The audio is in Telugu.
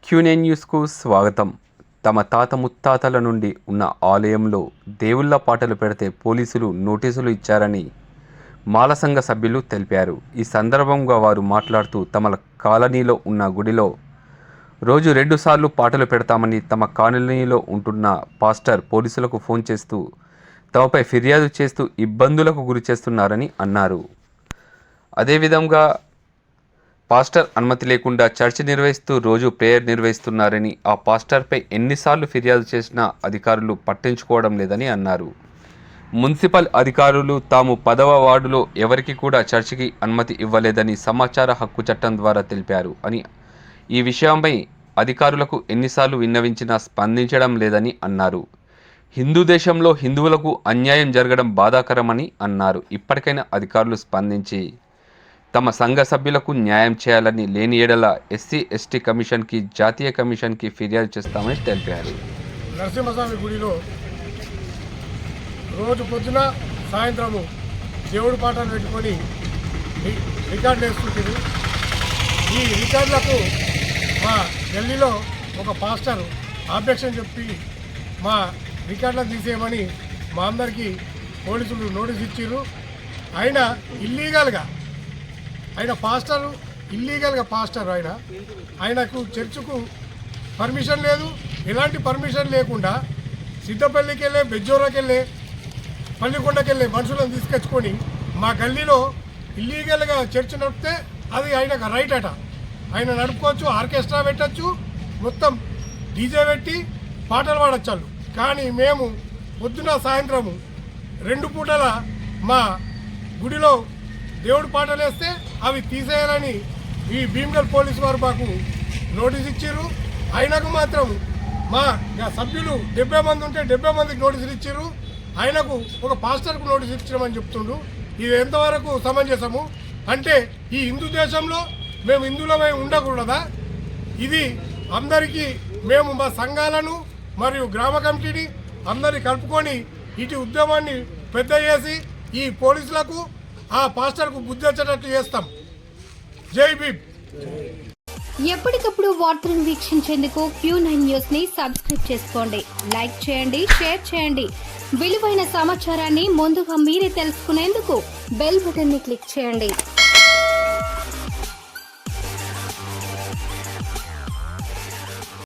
క్యూనైన్ న్యూస్కు స్వాగతం. తమ తాత ముత్తాతల నుండి ఉన్న ఆలయంలో దేవుళ్ళ పాటలు పెడితే పోలీసులు నోటీసులు ఇచ్చారని మాల సంఘ సభ్యులు తెలిపారు. ఈ సందర్భంగా వారు మాట్లాడుతూ తమ కాలనీలో ఉన్న గుడిలో రోజు 2 సార్లు పాటలు పెడతామని, తమ కాలనీలో ఉంటున్న పాస్టర్ పోలీసులకు ఫోన్ చేస్తూ తమపై ఫిర్యాదు చేస్తూ ఇబ్బందులకు గురి చేస్తున్నారని అన్నారు. అదేవిధంగా పాస్టర్ అనుమతి లేకుండా చర్చ్ నిర్వహిస్తూ రోజు ప్రేయర్ నిర్వహిస్తున్నారని, ఆ పాస్టర్పై ఎన్నిసార్లు ఫిర్యాదు చేసినా అధికారులు పట్టించుకోవడం లేదని అన్నారు. మున్సిపల్ అధికారులు తాము 10వ వార్డులో ఎవరికి కూడా చర్చికి అనుమతి ఇవ్వలేదని సమాచార హక్కు చట్టం ద్వారా తెలిపారు అని, ఈ విషయంపై అధికారులకు ఎన్నిసార్లు విన్నవించినా స్పందించడం లేదని అన్నారు. హిందూ దేశంలో హిందువులకు అన్యాయం జరగడం బాధాకరమని అన్నారు. ఇప్పటికైనా అధికారులు స్పందించి తమ సంఘ సభ్యులకు న్యాయం చేయాలని, లేని ఎడల ఎస్సీ ఎస్టీ కమిషన్కి, జాతీయ కమిషన్కి ఫిర్యాదు చేస్తామని తెలిపారు. నరసింహస్వామి గుడిలో రోజు పొద్దున సాయంత్రము దేవుడి పాటలు పెట్టుకొని రికార్డులు వేసుకుంటారు. ఈ రికార్డులకు మా ఢిల్లీలో ఒక పాస్టర్ ఆబ్జెక్షన్ చెప్పి మా రికార్డులను తీసేయమని మా అందరికీ పోలీసులు నోటీస్ ఇచ్చారు. ఆయన ఇల్లీగల్గా, ఆయన పాస్టరు, ఇల్లీగల్గా పాస్టర్ ఆయనకు చర్చుకు పర్మిషన్ లేదు. ఎలాంటి పర్మిషన్ లేకుండా సిద్ధపల్లికి వెళ్ళే, బెజ్జోరాకి వెళ్ళే, పల్లికొండకి వెళ్ళే మనుషులను తీసుకొచ్చుకొని మా గల్లీలో ఇల్లీగల్గా చర్చ్ నడిపితే అది ఆయనకు రైట్ అట. ఆయన నడుపుకోవచ్చు, ఆర్కెస్ట్రా పెట్టచ్చు, మొత్తం డీజే పెట్టి పాటలు పాడచ్చు. కానీ మేము పొద్దున సాయంత్రము 2 పూటల మా గుడిలో దేవుడు పాటలు వేస్తే అవి తీసేయాలని ఈ భీమ్గల్ పోలీసు వారు మాకు నోటీస్ ఇచ్చారు. ఆయనకు మాత్రం మా సభ్యులు 70 మంది ఉంటే 70 మందికి నోటీసులు ఇచ్చారు. ఆయనకు ఒక పాస్టర్కు నోటీస్ ఇచ్చామని చెప్తుండు. ఇది ఎంతవరకు సమంజసము? అంటే ఈ హిందూ దేశంలో మేము హిందువులమై ఉండకూడదా? ఇది అందరికీ మేము మా సంఘాలను మరియు గ్రామ కమిటీని అందరినీ కలుపుకొని ఇటు ఉద్యమాన్ని పెద్ద చేసి ఈ పోలీసులకు, ఆ పాస్టర్కు బుద్ధి వచ్చేటట్టు చేస్తాం. జై భీమ్. ఎప్పటికప్పుడు వార్తలను వీక్షించేందుకు Q9 న్యూస్ ని సబ్స్క్రైబ్ చేసుకోండి, లైక్ చేయండి, షేర్ చేయండి. విలువైన సమాచారాన్ని ముందుగా మీరే తెలుసుకునేందుకు బెల్ బటన్ ని క్లిక్ చేయండి.